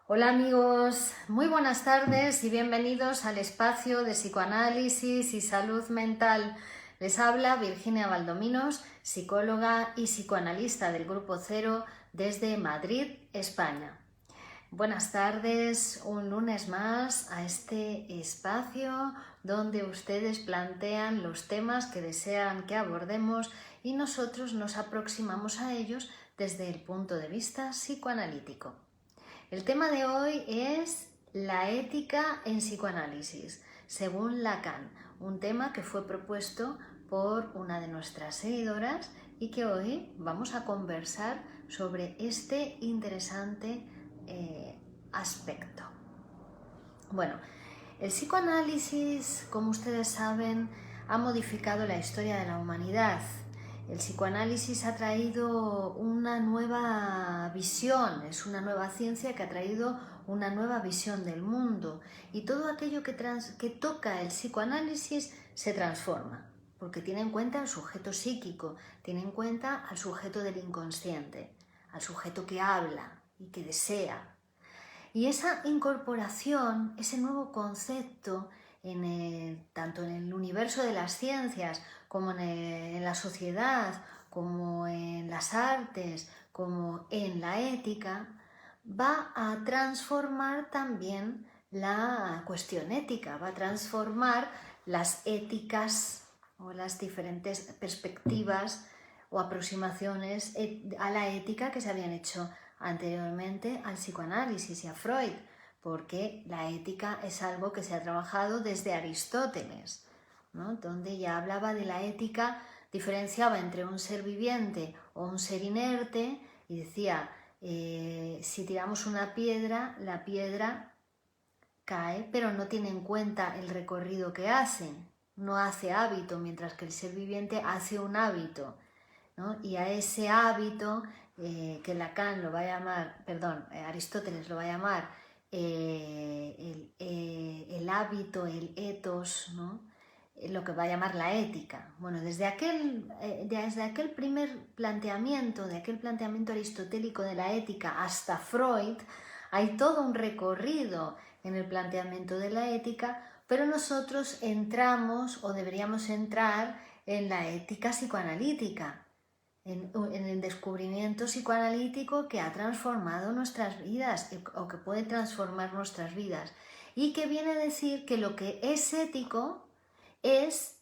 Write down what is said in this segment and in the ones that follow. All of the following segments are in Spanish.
Hola amigos, muy buenas tardes y bienvenidos al espacio de psicoanálisis y salud mental. Les habla Virginia Valdominos, psicóloga y psicoanalista del Grupo Cero desde Madrid, España. Buenas tardes, un lunes más a este espacio donde ustedes plantean los temas que desean que abordemos y nosotros nos aproximamos a ellos desde el punto de vista psicoanalítico. El tema de hoy es la ética en psicoanálisis, según Lacan, un tema que fue propuesto por una de nuestras seguidoras y que hoy vamos a conversar sobre este interesante aspecto. Bueno, el psicoanálisis, como ustedes saben, ha modificado la historia de la humanidad. El psicoanálisis ha traído una nueva visión, es una nueva ciencia que ha traído una nueva visión del mundo y todo aquello que toca el psicoanálisis se transforma, porque tiene en cuenta el sujeto psíquico, tiene en cuenta al sujeto del inconsciente, al sujeto que habla y que desea. Y esa incorporación, ese nuevo concepto, tanto en el universo de las ciencias como en la sociedad, como en las artes, como en la ética, va a transformar también la cuestión ética, va a transformar las éticas o las diferentes perspectivas o aproximaciones a la ética que se habían hecho anteriormente al psicoanálisis y a Freud, porque la ética es algo que se ha trabajado desde Aristóteles, ¿no? Donde ya hablaba de la ética, diferenciaba entre un ser viviente o un ser inerte y decía, si tiramos una piedra, la piedra cae, pero no tiene en cuenta el recorrido que hace, no hace hábito, mientras que el ser viviente hace un hábito, ¿no? Y a ese hábito que Lacan lo va a llamar, perdón, Aristóteles lo va a llamar el hábito, el ethos, ¿no? Lo que va a llamar la ética. Bueno, desde aquel primer planteamiento, de aquel planteamiento aristotélico de la ética hasta Freud, hay todo un recorrido en el planteamiento de la ética, pero nosotros entramos o deberíamos entrar en la ética psicoanalítica, en el descubrimiento psicoanalítico que ha transformado nuestras vidas o que puede transformar nuestras vidas y que viene a decir que lo que es ético es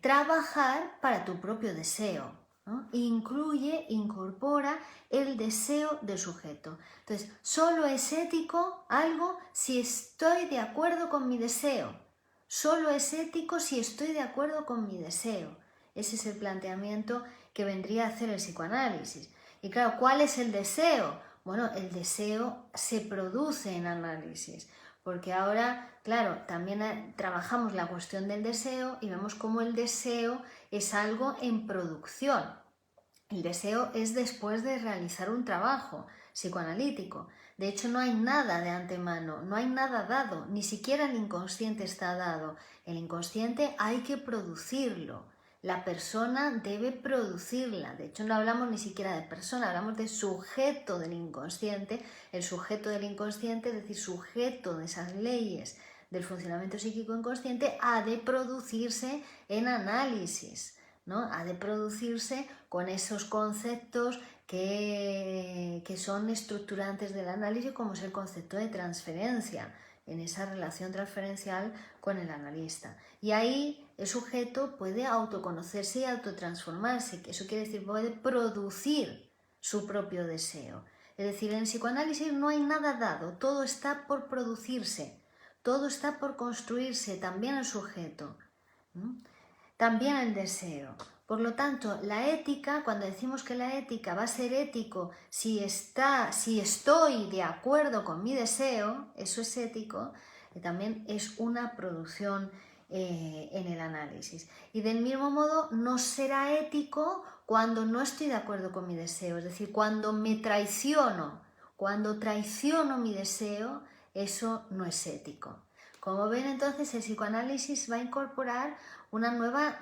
trabajar para tu propio deseo, ¿no? Incorpora el deseo del sujeto. Entonces, solo es ético algo si estoy de acuerdo con mi deseo. Solo es ético si estoy de acuerdo con mi deseo. Ese es el planteamiento que vendría a hacer el psicoanálisis. Y claro, ¿cuál es el deseo? Bueno, el deseo se produce en análisis, porque ahora, claro, también trabajamos la cuestión del deseo y vemos cómo el deseo es algo en producción. El deseo es después de realizar un trabajo psicoanalítico. De hecho, no hay nada de antemano, no hay nada dado, ni siquiera el inconsciente está dado. El inconsciente hay que producirlo. La persona debe producirla. De hecho, no hablamos ni siquiera de persona, hablamos de sujeto del inconsciente. El sujeto del inconsciente, es decir, sujeto de esas leyes del funcionamiento psíquico inconsciente, ha de producirse en análisis, ¿no? Ha de producirse con esos conceptos que son estructurantes del análisis, como es el concepto de transferencia, en esa relación transferencial con el analista. Y ahí el sujeto puede autoconocerse y autotransformarse, que eso quiere decir puede producir su propio deseo. Es decir, en el psicoanálisis no hay nada dado, todo está por producirse, todo está por construirse, también el sujeto, ¿no? También el deseo. Por lo tanto, la ética, cuando decimos que la ética va a ser ético si estoy de acuerdo con mi deseo, eso es ético, también es una producción en el análisis. Y del mismo modo, no será ético cuando no estoy de acuerdo con mi deseo, es decir, cuando me traiciono, cuando traiciono mi deseo, eso no es ético. Como ven, entonces el psicoanálisis va a incorporar una nueva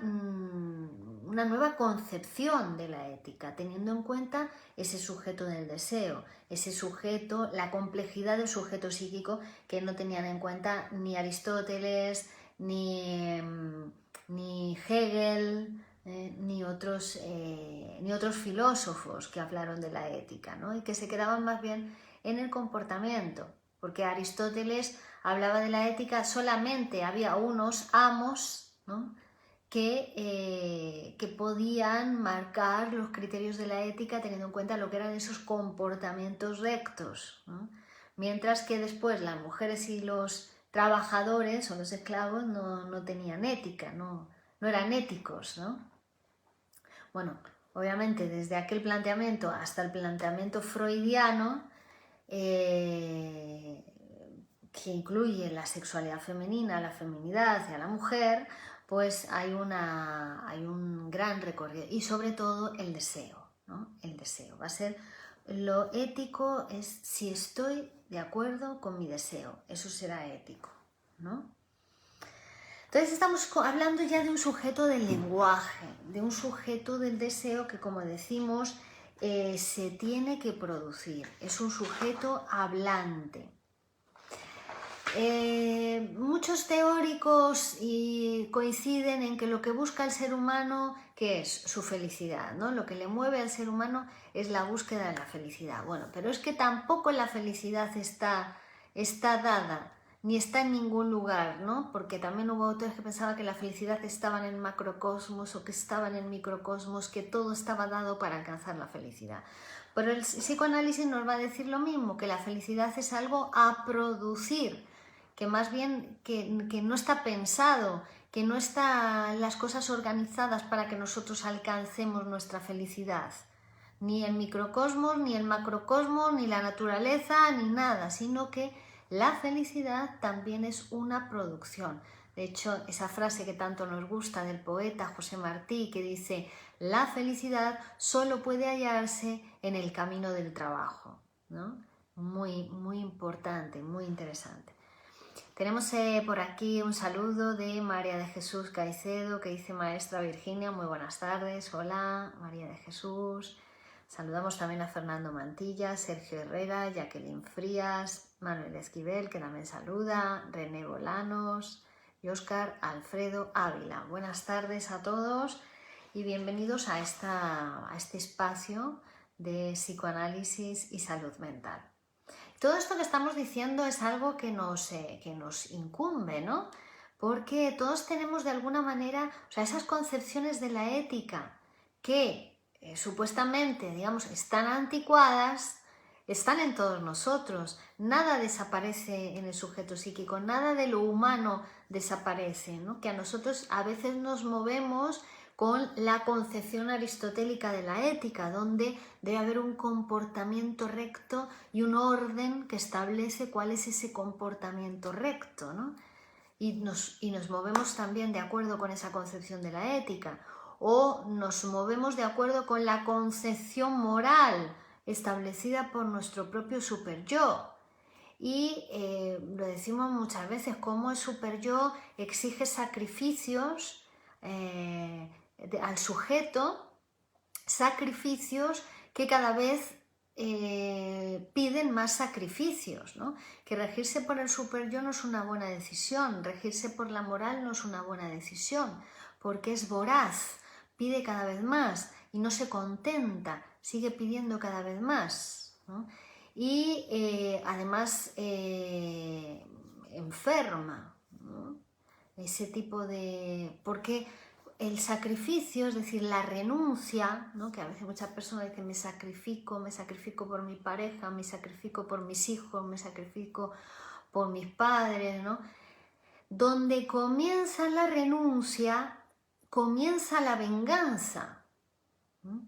concepción de la ética, teniendo en cuenta ese sujeto del deseo, ese sujeto, la complejidad del sujeto psíquico que no tenían en cuenta ni Aristóteles, ni Hegel, ni otros filósofos que hablaron de la ética, ¿no? Y que se quedaban más bien en el comportamiento, porque Aristóteles hablaba de la ética, solamente había unos amos, ¿no?, que podían marcar los criterios de la ética teniendo en cuenta lo que eran esos comportamientos rectos, ¿no? Mientras que después las mujeres y los trabajadores o los esclavos no tenían ética, no eran éticos, ¿no? Bueno, obviamente desde aquel planteamiento hasta el planteamiento freudiano, que incluye la sexualidad femenina, la feminidad y a la mujer, pues hay un gran recorrido, y sobre todo el deseo, ¿no? El deseo va a ser lo ético, es si estoy de acuerdo con mi deseo, eso será ético, ¿no? Entonces estamos hablando ya de un sujeto del lenguaje, de un sujeto del deseo que, como decimos, se tiene que producir, es un sujeto hablante. Muchos teóricos coinciden en que lo que busca el ser humano, ¿qué es? Su felicidad, ¿no? Lo que le mueve al ser humano es la búsqueda de la felicidad. Bueno, pero es que tampoco la felicidad está dada, ni está en ningún lugar, ¿no? Porque también hubo autores que pensaban que la felicidad estaba en el macrocosmos o que estaba en el microcosmos, que todo estaba dado para alcanzar la felicidad. Pero el psicoanálisis nos va a decir lo mismo, que la felicidad es algo a producir, que más bien que no está pensado, que no están las cosas organizadas para que nosotros alcancemos nuestra felicidad. Ni el microcosmos, ni el macrocosmos, ni la naturaleza, ni nada, sino que la felicidad también es una producción. De hecho, esa frase que tanto nos gusta del poeta José Martí, que dice: la felicidad solo puede hallarse en el camino del trabajo, ¿no? Muy, muy importante, muy interesante. Tenemos por aquí un saludo de María de Jesús Caicedo, que dice: maestra Virginia, muy buenas tardes. Hola, María de Jesús. Saludamos también a Fernando Mantilla, Sergio Herrera, Jacqueline Frías, Manuel Esquivel, que también saluda, René Bolanos y Óscar Alfredo Ávila. Buenas tardes a todos y bienvenidos a este espacio de psicoanálisis y salud mental. Todo esto que estamos diciendo es algo que nos incumbe, ¿no? Porque todos tenemos de alguna manera, o sea, esas concepciones de la ética que supuestamente, digamos, están anticuadas, están en todos nosotros. Nada desaparece en el sujeto psíquico, nada de lo humano desaparece, ¿no? Que a nosotros a veces nos movemos con la concepción aristotélica de la ética, donde debe haber un comportamiento recto y un orden que establece cuál es ese comportamiento recto, ¿no? Y nos movemos también de acuerdo con esa concepción de la ética, o nos movemos de acuerdo con la concepción moral establecida por nuestro propio superyo. Y lo decimos muchas veces, cómo el superyo exige sacrificios al sujeto, sacrificios que cada vez piden más sacrificios, ¿no? Que regirse por el superyo no es una buena decisión, regirse por la moral no es una buena decisión, porque es voraz, pide cada vez más y no se contenta, sigue pidiendo cada vez más, ¿no? Y además enferma, ¿no? Ese tipo de... porque el sacrificio, es decir, la renuncia, ¿no? Que a veces muchas personas dicen: me sacrifico por mi pareja, me sacrifico por mis hijos, me sacrifico por mis padres, ¿no? Donde comienza la renuncia, comienza la venganza, ¿no?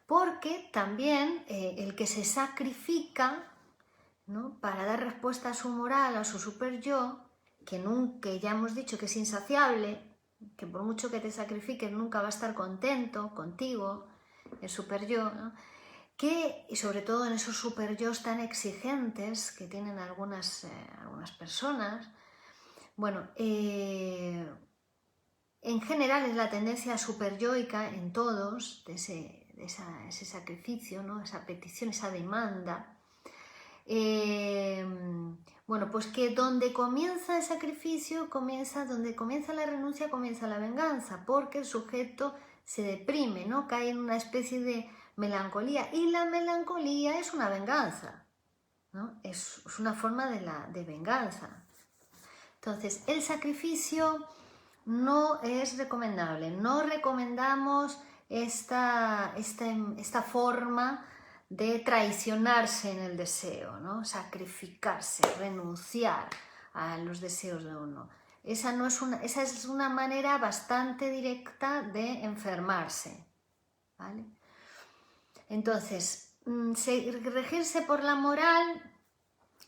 Porque también el que se sacrifica, ¿no?, para dar respuesta a su moral, a su superyo, que ya hemos dicho que es insaciable, que por mucho que te sacrifiques nunca va a estar contento contigo, el superyo, ¿no? Que, y sobre todo en esos superyos tan exigentes que tienen algunas personas, bueno, en general es la tendencia superyoica en todos, de ese sacrificio, ¿no? Esa petición, esa demanda. Bueno, pues que donde comienza el sacrificio, donde comienza la renuncia, comienza la venganza, porque el sujeto se deprime, ¿no? Cae en una especie de melancolía, y la melancolía es una venganza, ¿no? Es una forma de venganza. Entonces, el sacrificio no es recomendable, no recomendamos esta forma de traicionarse en el deseo, ¿no? Sacrificarse, renunciar a los deseos de uno. Esa es una manera bastante directa de enfermarse, ¿vale? Entonces, regirse por la moral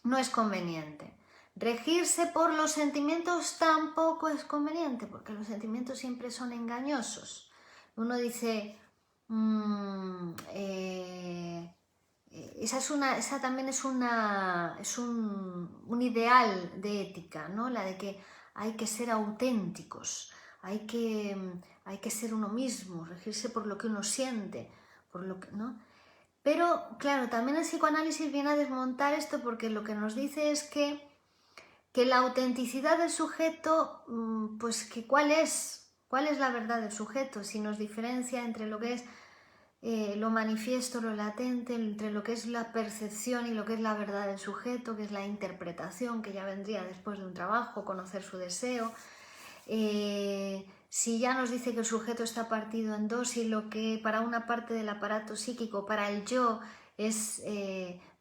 no es conveniente. Regirse por los sentimientos tampoco es conveniente, porque los sentimientos siempre son engañosos. Uno dice, esa también es un ideal de ética, ¿no? La de que hay que ser auténticos, hay que ser uno mismo, regirse por lo que uno siente, ¿no? Pero, claro, también el psicoanálisis viene a desmontar esto, porque lo que nos dice es que la autenticidad del sujeto, pues que ¿cuál es la verdad del sujeto? Si nos diferencia entre lo que es lo manifiesto, lo latente, entre lo que es la percepción y lo que es la verdad del sujeto, que es la interpretación, que ya vendría después de un trabajo, conocer su deseo. Si ya nos dice que el sujeto está partido en dos, y lo que para una parte del aparato psíquico, para el yo, es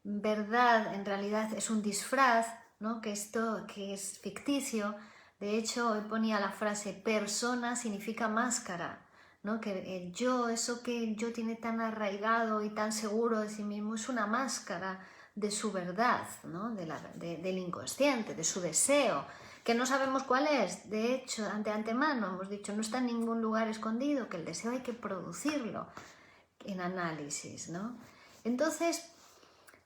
verdad, en realidad es un disfraz, ¿no? Que es ficticio. De hecho, hoy ponía la frase persona significa máscara, ¿no? Que el yo, eso que el yo tiene tan arraigado y tan seguro de sí mismo, es una máscara de su verdad, ¿no? Del inconsciente, de su deseo, que no sabemos cuál es. De hecho, de antemano hemos dicho, no está en ningún lugar escondido, que el deseo hay que producirlo en análisis, ¿no? Entonces,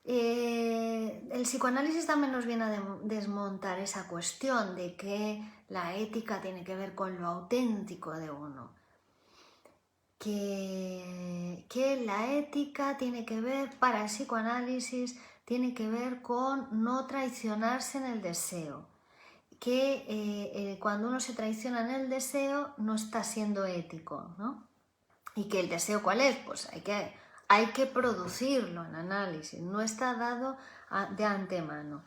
el psicoanálisis también nos viene a desmontar esa cuestión de que la ética tiene que ver con lo auténtico de uno, que la ética tiene que ver, para el psicoanálisis, tiene que ver con no traicionarse en el deseo, que cuando uno se traiciona en el deseo no está siendo ético, ¿no? Y que el deseo, ¿cuál es? Pues hay que producirlo en análisis, no está dado de antemano,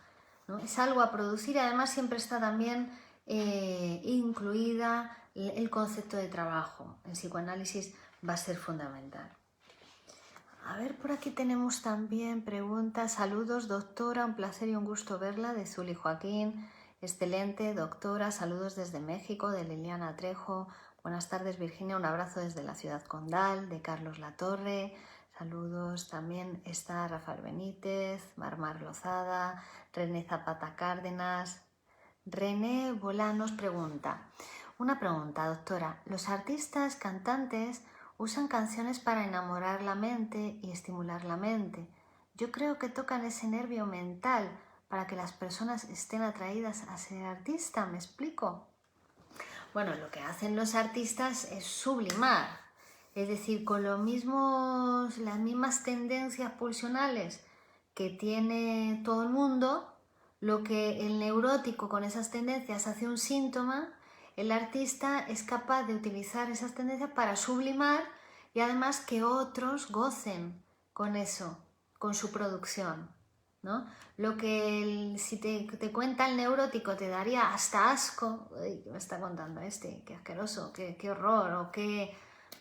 ¿no? Es algo a producir, y además siempre está también incluida el concepto de trabajo. En psicoanálisis va a ser fundamental. A ver, por aquí tenemos también preguntas. Saludos, doctora, un placer y un gusto verla, de Zuli Joaquín. Excelente, doctora, saludos desde México, de Liliana Trejo. Buenas tardes, Virginia, un abrazo desde la ciudad condal, de Carlos Latorre. Saludos, también está Rafael Benítez, Marmar Lozada, René Zapata Cárdenas. René Bolanos pregunta, una pregunta, doctora, ¿los artistas cantantes usan canciones para enamorar la mente y estimular la mente? Yo creo que tocan ese nervio mental para que las personas estén atraídas a ser artista, ¿me explico? Bueno, lo que hacen los artistas es sublimar, es decir, con las mismas tendencias pulsionales que tiene todo el mundo. Lo que el neurótico con esas tendencias hace un síntoma, el artista es capaz de utilizar esas tendencias para sublimar, y además que otros gocen con eso, con su producción, ¿no? Lo que si te cuenta el neurótico te daría hasta asco. ¿Qué me está contando este? Qué asqueroso, qué horror, o qué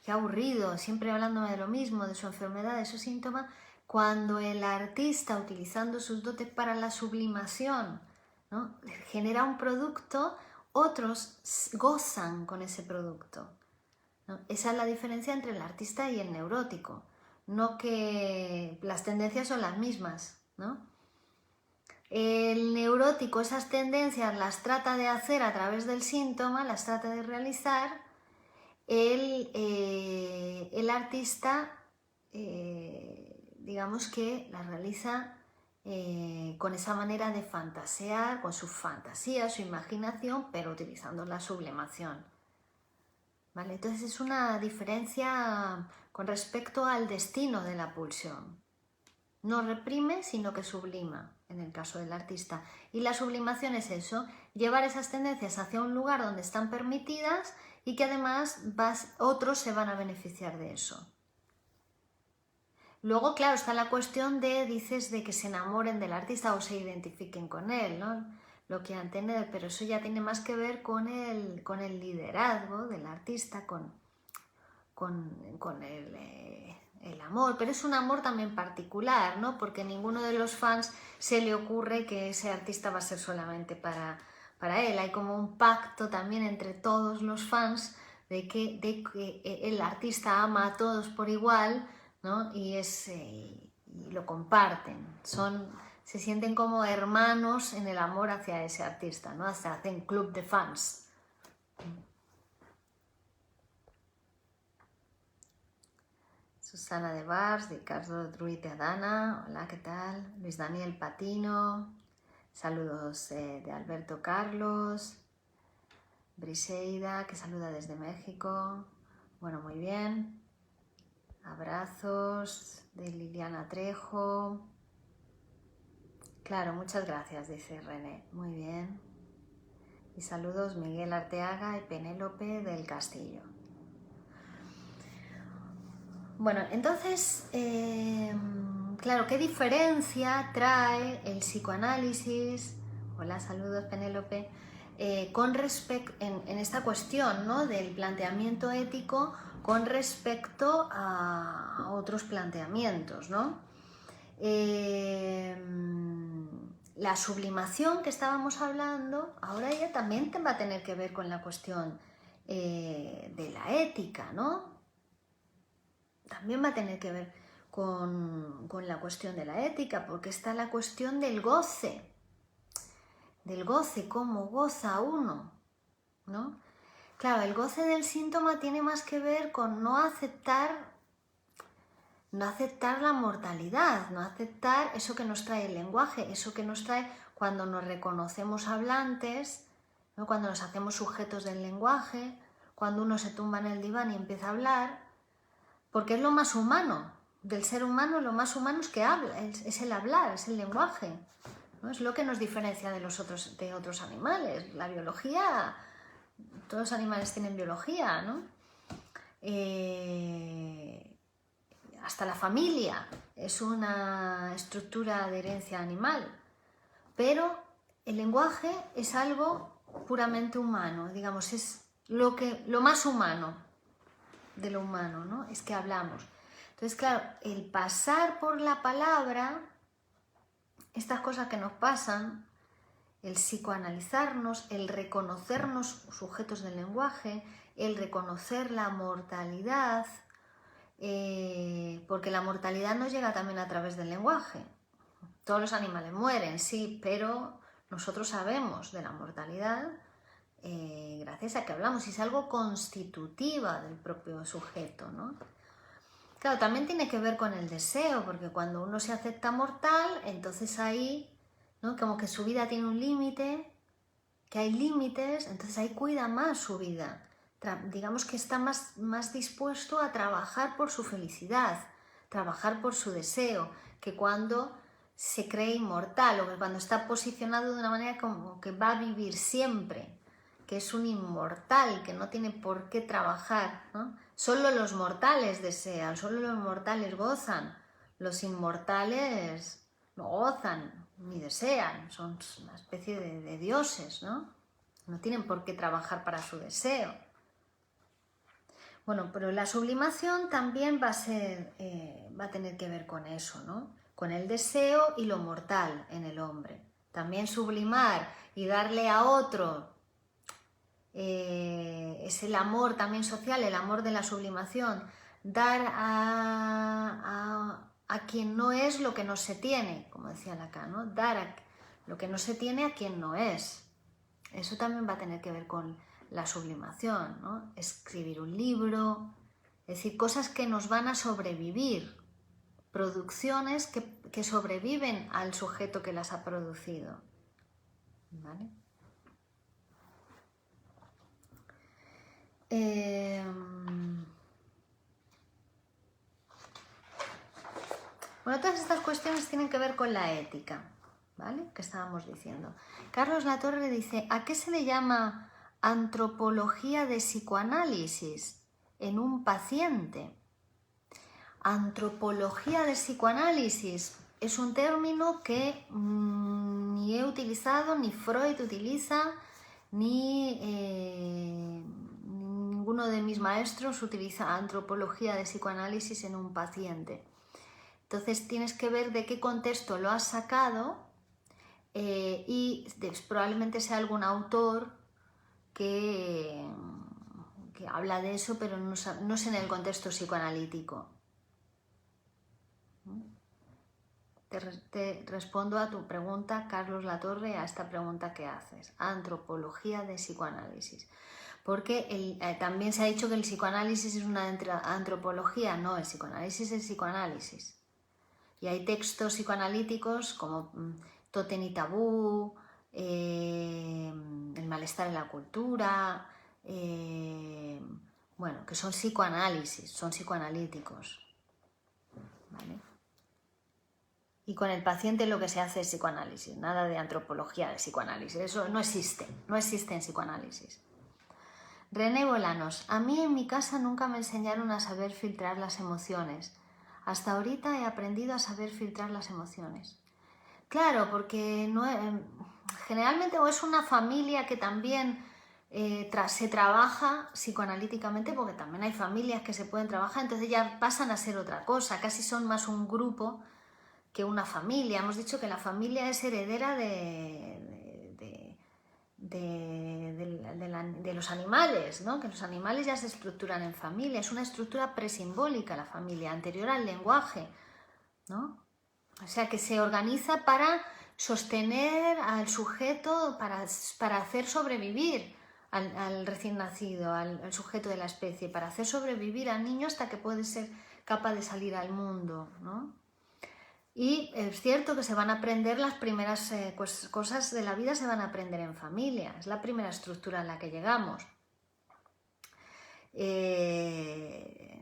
aburrido, siempre hablándome de lo mismo, de su enfermedad, de su síntoma. Cuando el artista, utilizando sus dotes para la sublimación, ¿no?, genera un producto, otros gozan con ese producto, ¿no? Esa es la diferencia entre el artista y el neurótico, no que las tendencias son las mismas, ¿no? El neurótico esas tendencias las trata de hacer a través del síntoma, las trata de realizar. El artista digamos que la realiza con esa manera de fantasear, con su fantasía, su imaginación, pero utilizando la sublimación. ¿vale? Entonces es una diferencia con respecto al destino de la pulsión. No reprime, sino que sublima, en el caso del artista. Y la sublimación es eso, llevar esas tendencias hacia un lugar donde están permitidas y que además otros se van a beneficiar de eso. Luego, claro, está la cuestión dices, de que se enamoren del artista o se identifiquen con él, ¿no? Lo quieran tener, pero eso ya tiene más que ver con el liderazgo del artista, con el amor, pero es un amor también particular, ¿no? Porque a ninguno de los fans se le ocurre que ese artista va a ser solamente para él. Hay como un pacto también entre todos los fans de que el artista ama a todos por igual, ¿no? Y lo comparten. Se sienten como hermanos en el amor hacia ese artista, ¿no? Se hacen club de fans. Susana de Bars, Ricardo Druid de Adana, hola, ¿qué tal? Luis Daniel Patino, saludos de Alberto Carlos, Briseida, que saluda desde México, bueno, muy bien, abrazos de Liliana Trejo, claro, muchas gracias, dice René, muy bien, y saludos Miguel Arteaga y Penélope del Castillo. Bueno, entonces, claro, ¿qué diferencia trae el psicoanálisis? Hola, saludos Penélope. Con respecto en esta cuestión, ¿no?, del planteamiento ético con respecto a otros planteamientos, ¿no? La sublimación que estábamos hablando, ahora ya también va a tener que ver con la cuestión de la ética, ¿no? También va a tener que ver con la cuestión de la ética, porque está la cuestión del goce, cómo goza uno, ¿no? Claro, el goce del síntoma tiene más que ver con no aceptar la mortalidad, no aceptar eso que nos trae el lenguaje, eso que nos trae cuando nos reconocemos hablantes, ¿no?, cuando nos hacemos sujetos del lenguaje, cuando uno se tumba en el diván y empieza a hablar. Porque es lo más humano, del ser humano lo más humano es que habla, es el hablar, es el lenguaje, ¿no? Es lo que nos diferencia de otros animales. La biología, todos los animales tienen biología, ¿no? Hasta la familia es una estructura de herencia animal, pero el lenguaje es algo puramente humano, digamos, es lo más humano de lo humano, ¿no? Es que hablamos. Entonces, claro, el pasar por la palabra, estas cosas que nos pasan, el psicoanalizarnos, el reconocernos sujetos del lenguaje, el reconocer la mortalidad, porque la mortalidad nos llega también a través del lenguaje. Todos los animales mueren, sí, pero nosotros sabemos de la mortalidad gracias a que hablamos, y es algo constitutiva del propio sujeto, ¿no? Claro, también tiene que ver con el deseo, porque cuando uno se acepta mortal, entonces ahí, ¿no?, como que su vida tiene un límite, que hay límites, entonces ahí cuida más su vida. Digamos que está más dispuesto a trabajar por su felicidad, trabajar por su deseo, que cuando se cree inmortal o que cuando está posicionado de una manera como que va a vivir siempre, que es un inmortal, que no tiene por qué trabajar, ¿no? Solo los mortales desean, solo los mortales gozan, los inmortales no gozan ni desean, son una especie de dioses, ¿no? No tienen por qué trabajar para su deseo. Bueno, pero la sublimación también va a tener que ver con eso, ¿no? Con el deseo y lo mortal en el hombre. También sublimar y darle a otro es el amor también social, el amor de la sublimación, dar a quien no es lo que no se tiene, como decía Lacan, ¿no? Dar lo que no se tiene a quien no es. Eso también va a tener que ver con la sublimación, ¿no? Escribir un libro, es decir, cosas que nos van a sobrevivir, producciones que sobreviven al sujeto que las ha producido, ¿vale? Bueno, todas estas cuestiones tienen que ver con la ética, ¿vale? Que estábamos diciendo. Carlos Latorre dice, ¿a qué se le llama antropología de psicoanálisis en un paciente? Antropología de psicoanálisis es un término que ni he utilizado, ni Freud utiliza, ni ninguno de mis maestros utiliza antropología de psicoanálisis en un paciente. Entonces tienes que ver de qué contexto lo has sacado y probablemente sea algún autor que habla de eso, pero no es en el contexto psicoanalítico. Te respondo a tu pregunta, Carlos Latorre, a esta pregunta que haces. Antropología de psicoanálisis. Porque también se ha dicho que el psicoanálisis es una antropología. No, el psicoanálisis es psicoanálisis. Y hay textos psicoanalíticos como Tótem y Tabú, El malestar en la cultura, bueno, que son psicoanálisis, son psicoanalíticos. ¿Vale? Y con el paciente lo que se hace es psicoanálisis, nada de antropología de psicoanálisis. Eso no existe en psicoanálisis. René Bolanos, a mí en mi casa nunca me enseñaron a saber filtrar las emociones. Hasta ahorita he aprendido a saber filtrar las emociones. Claro, porque no, generalmente o es una familia que también se trabaja psicoanalíticamente, porque también hay familias que se pueden trabajar, entonces ya pasan a ser otra cosa, casi son más un grupo que una familia. Hemos dicho que la familia es heredera de los animales, ¿no? Que los animales ya se estructuran en familia, es una estructura presimbólica la familia, anterior al lenguaje, ¿no? O sea, que se organiza para sostener al sujeto, para hacer sobrevivir al recién nacido, al sujeto de la especie, para hacer sobrevivir al niño hasta que puede ser capaz de salir al mundo, ¿no? Y es cierto que se van a aprender las primeras cosas de la vida, se van a aprender en familia, es la primera estructura en la que llegamos.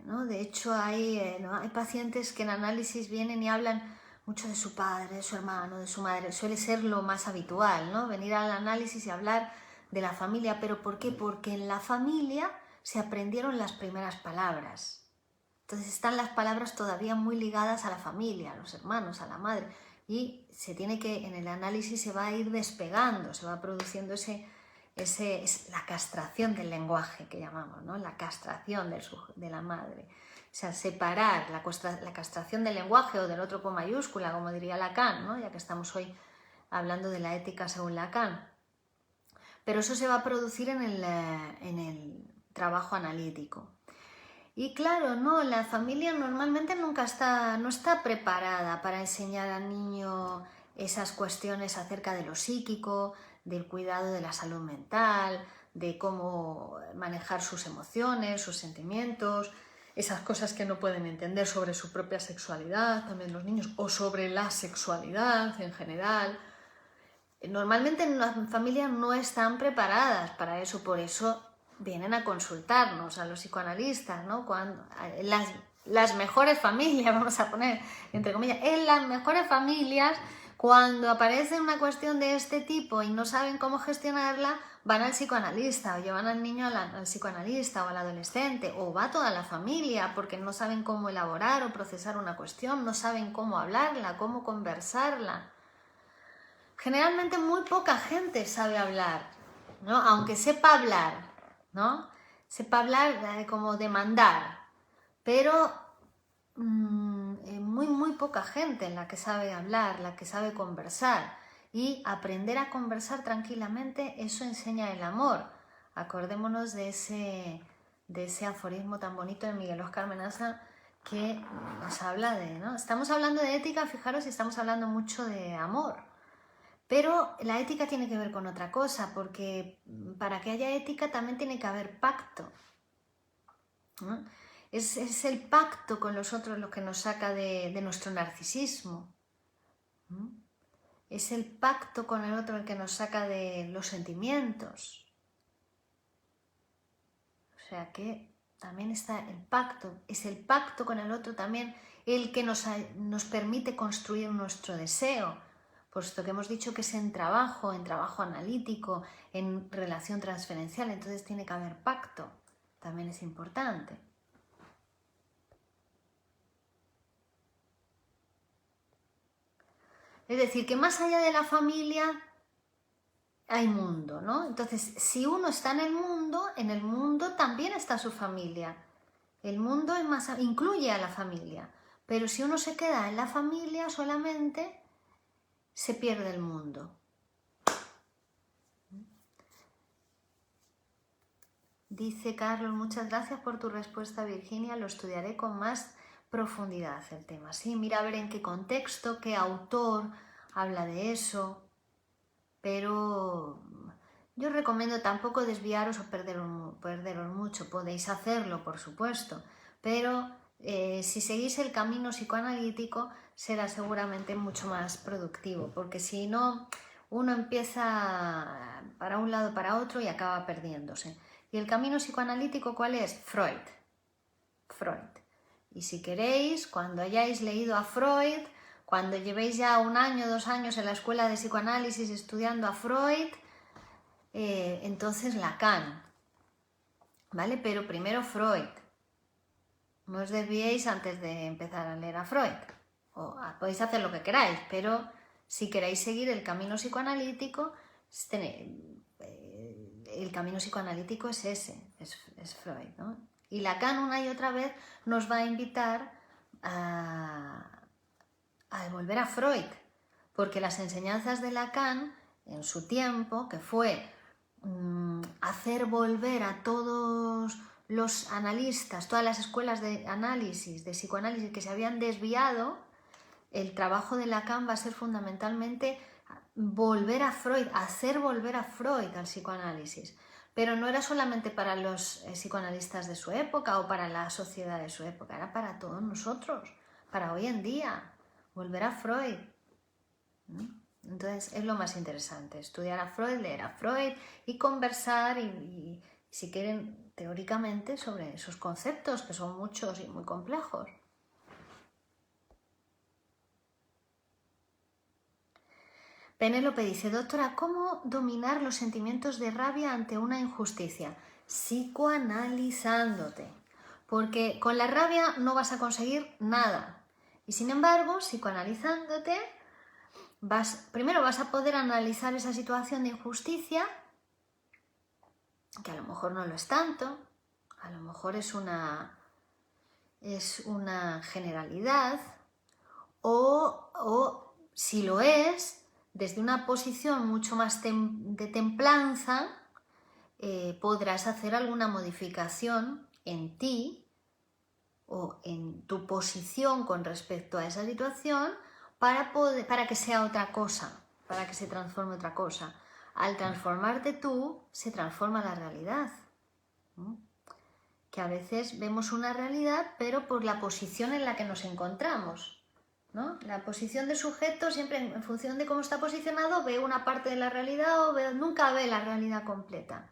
¿No? De hecho, hay pacientes que en análisis vienen y hablan mucho de su padre, de su hermano, de su madre, suele ser lo más habitual, ¿no? Venir al análisis y hablar de la familia, ¿pero por qué? Porque en la familia se aprendieron las primeras palabras. Entonces están las palabras todavía muy ligadas a la familia, a los hermanos, a la madre, y se tiene que, en el análisis se va a ir despegando, se va produciendo es la castración del lenguaje que llamamos, ¿no? La castración de la madre. O sea, separar la castración del lenguaje o del otro con mayúscula, como diría Lacan, ¿no? Ya que estamos hoy hablando de la ética según Lacan. Pero eso se va a producir en el trabajo analítico. Y claro, no, la familia normalmente no está preparada para enseñar al niño esas cuestiones acerca de lo psíquico, del cuidado de la salud mental, de cómo manejar sus emociones, sus sentimientos, esas cosas que no pueden entender sobre su propia sexualidad, también los niños, o sobre la sexualidad en general. Normalmente en las familias no están preparadas para eso, por eso vienen a consultarnos a los psicoanalistas, ¿no? Las mejores familias, vamos a poner entre comillas, en las mejores familias, cuando aparece una cuestión de este tipo y no saben cómo gestionarla, van al psicoanalista o llevan al niño al psicoanalista o al adolescente, o va toda la familia porque no saben cómo elaborar o procesar una cuestión, no saben cómo hablarla, cómo conversarla. Generalmente muy poca gente sabe hablar, ¿no? Aunque sepa hablar, ¿no? Sepa hablar como demandar, pero muy poca gente en la que sabe hablar, la que sabe conversar. Y aprender a conversar tranquilamente, eso enseña el amor. Acordémonos de ese aforismo tan bonito de Miguel Óscar Menaza que nos habla ¿no? Estamos hablando de ética, fijaros, y estamos hablando mucho de amor. Pero la ética tiene que ver con otra cosa, porque para que haya ética también tiene que haber pacto, ¿no? Es el pacto con los otros lo que nos saca de nuestro narcisismo, ¿no? Es el pacto con el otro el que nos saca de los sentimientos. O sea que también está el pacto, es el pacto con el otro también el que nos permite construir nuestro deseo, puesto que hemos dicho que es en trabajo analítico, en relación transferencial, entonces tiene que haber pacto, también es importante. Es decir, que más allá de la familia hay mundo, ¿no? Entonces, si uno está en el mundo también está su familia. El mundo incluye a la familia, pero si uno se queda en la familia solamente, se pierde el mundo. Dice Carlos, muchas gracias por tu respuesta, Virginia, lo estudiaré con más profundidad el tema. Sí, mira a ver en qué contexto, qué autor habla de eso, pero yo recomiendo tampoco desviaros o perderos mucho, podéis hacerlo, por supuesto, pero si seguís el camino psicoanalítico será seguramente mucho más productivo, porque si no, uno empieza para un lado para otro y acaba perdiéndose. ¿Y el camino psicoanalítico cuál es? Freud. Y si queréis, cuando hayáis leído a Freud, cuando llevéis ya 1 año, 2 años en la escuela de psicoanálisis estudiando a Freud, entonces Lacan, ¿vale? Pero primero Freud. No os desviéis antes de empezar a leer a Freud. Podéis hacer lo que queráis, pero si queréis seguir el camino psicoanalítico, el camino psicoanalítico es ese, es Freud, ¿no? Y Lacan una y otra vez nos va a invitar a volver a Freud, porque las enseñanzas de Lacan en su tiempo, que fue hacer volver a todos los analistas, todas las escuelas de análisis, de psicoanálisis que se habían desviado, el trabajo de Lacan va a ser fundamentalmente volver a Freud, hacer volver a Freud al psicoanálisis. Pero no era solamente para los psicoanalistas de su época o para la sociedad de su época, era para todos nosotros, para hoy en día, volver a Freud. Entonces es lo más interesante, estudiar a Freud, leer a Freud y conversar y si quieren teóricamente sobre esos conceptos que son muchos y muy complejos. Penélope dice, doctora, ¿cómo dominar los sentimientos de rabia ante una injusticia? Psicoanalizándote, porque con la rabia no vas a conseguir nada. Y sin embargo, psicoanalizándote, primero vas a poder analizar esa situación de injusticia, que a lo mejor no lo es tanto, a lo mejor es una generalidad, o si lo es, desde una posición mucho más de templanza, podrás hacer alguna modificación en ti o en tu posición con respecto a esa situación para que sea otra cosa, para que se transforme otra cosa. Al transformarte tú, se transforma la realidad. Que a veces vemos una realidad, pero por la posición en la que nos encontramos, ¿no? La posición de sujeto siempre en función de cómo está posicionado ve una parte de la realidad o nunca ve la realidad completa,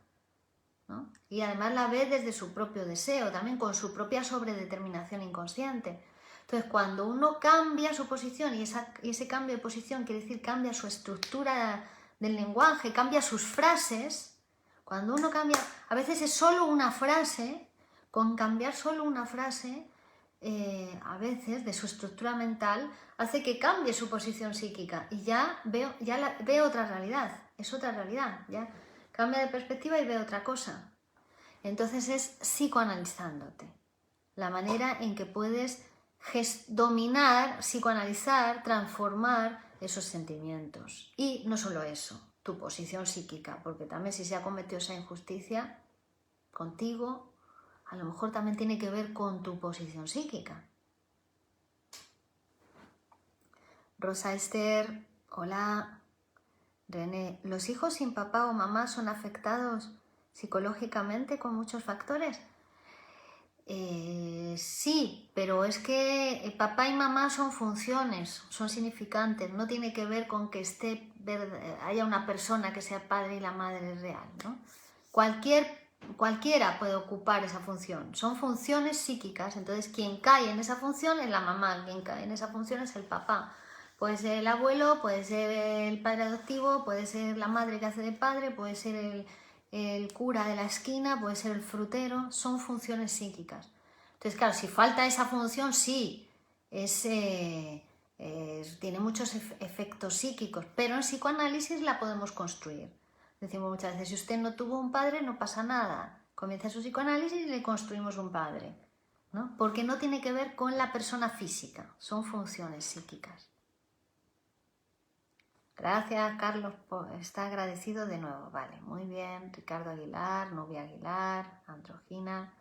¿no? Y además la ve desde su propio deseo, también con su propia sobredeterminación inconsciente. Entonces cuando uno cambia su posición y ese cambio de posición quiere decir cambia su estructura del lenguaje, cambia sus frases, cuando uno cambia, a veces es solo una frase, con cambiar solo una frase, a veces de su estructura mental hace que cambie su posición psíquica y ya ve otra realidad, es otra realidad, ya cambia de perspectiva y ve otra cosa. Entonces es psicoanalizándote, la manera en que puedes dominar, psicoanalizar, transformar esos sentimientos. Y no solo eso, tu posición psíquica, porque también si se ha cometido esa injusticia contigo, a lo mejor también tiene que ver con tu posición psíquica. Rosa Esther, hola. René, ¿los hijos sin papá o mamá son afectados psicológicamente con muchos factores? Sí, pero es que papá y mamá son funciones, son significantes, no tiene que ver con que haya una persona que sea padre y la madre es real, ¿no? Cualquier cualquiera puede ocupar esa función. Son funciones psíquicas, entonces quien cae en esa función es la mamá, quien cae en esa función es el papá. Puede ser el abuelo, puede ser el padre adoptivo, puede ser la madre que hace de padre, puede ser el cura de la esquina, puede ser el frutero, son funciones psíquicas. Entonces, claro, si falta esa función, sí, tiene muchos efectos psíquicos, pero en psicoanálisis la podemos construir. Decimos muchas veces, si usted no tuvo un padre, no pasa nada. Comienza su psicoanálisis y le construimos un padre, ¿no? Porque no tiene que ver con la persona física, son funciones psíquicas. Gracias, Carlos, está agradecido de nuevo. Vale, muy bien. Ricardo Aguilar, Nubia Aguilar, Androgina.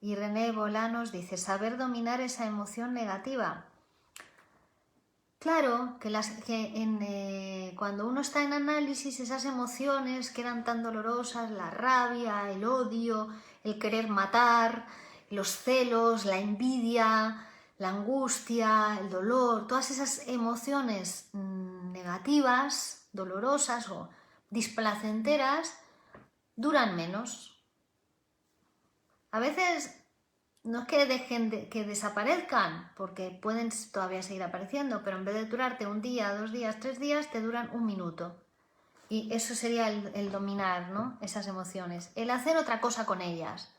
Y René Bolanos dice, saber dominar esa emoción negativa. Claro, cuando uno está en análisis, esas emociones que eran tan dolorosas, la rabia, el odio, el querer matar, los celos, la envidia, la angustia, el dolor, todas esas emociones negativas, dolorosas o displacenteras, duran menos. A veces no es que dejen que desaparezcan, porque pueden todavía seguir apareciendo, pero en vez de durarte un día, 2 días, 3 días, te duran 1 minuto. Y eso sería el dominar, ¿no? Esas emociones. El hacer otra cosa con ellas.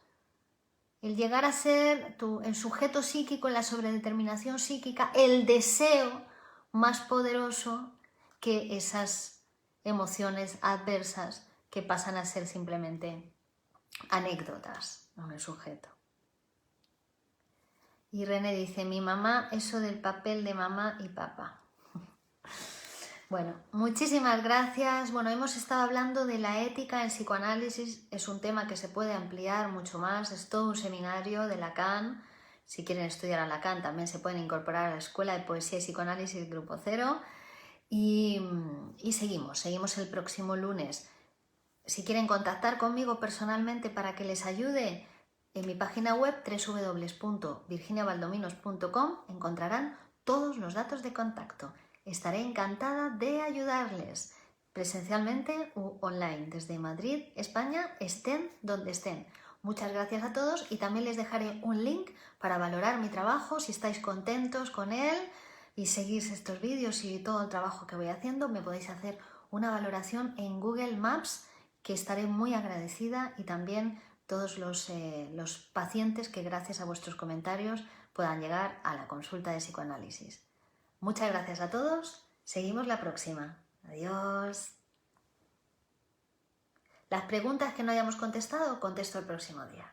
El llegar a ser el sujeto psíquico, la sobredeterminación psíquica, el deseo más poderoso que esas emociones adversas que pasan a ser simplemente anécdotas en el sujeto. Y René dice, mi mamá, eso del papel de mamá y papá. Bueno, muchísimas gracias. Bueno, hemos estado hablando de la ética en psicoanálisis. Es un tema que se puede ampliar mucho más. Es todo un seminario de Lacan. Si quieren estudiar a Lacan también se pueden incorporar a la Escuela de Poesía y Psicoanálisis Grupo Cero. Y seguimos el próximo lunes. Si quieren contactar conmigo personalmente para que les ayude, en mi página web www.virginiabaldominos.com encontrarán todos los datos de contacto. Estaré encantada de ayudarles presencialmente u online desde Madrid, España, estén donde estén. Muchas gracias a todos y también les dejaré un link para valorar mi trabajo si estáis contentos con él y seguís estos vídeos y todo el trabajo que voy haciendo. Me podéis hacer una valoración en Google Maps, que estaré muy agradecida, y también todos los pacientes que gracias a vuestros comentarios puedan llegar a la consulta de psicoanálisis. Muchas gracias a todos. Seguimos la próxima. Adiós. Las preguntas que no hayamos contestado, contesto el próximo día.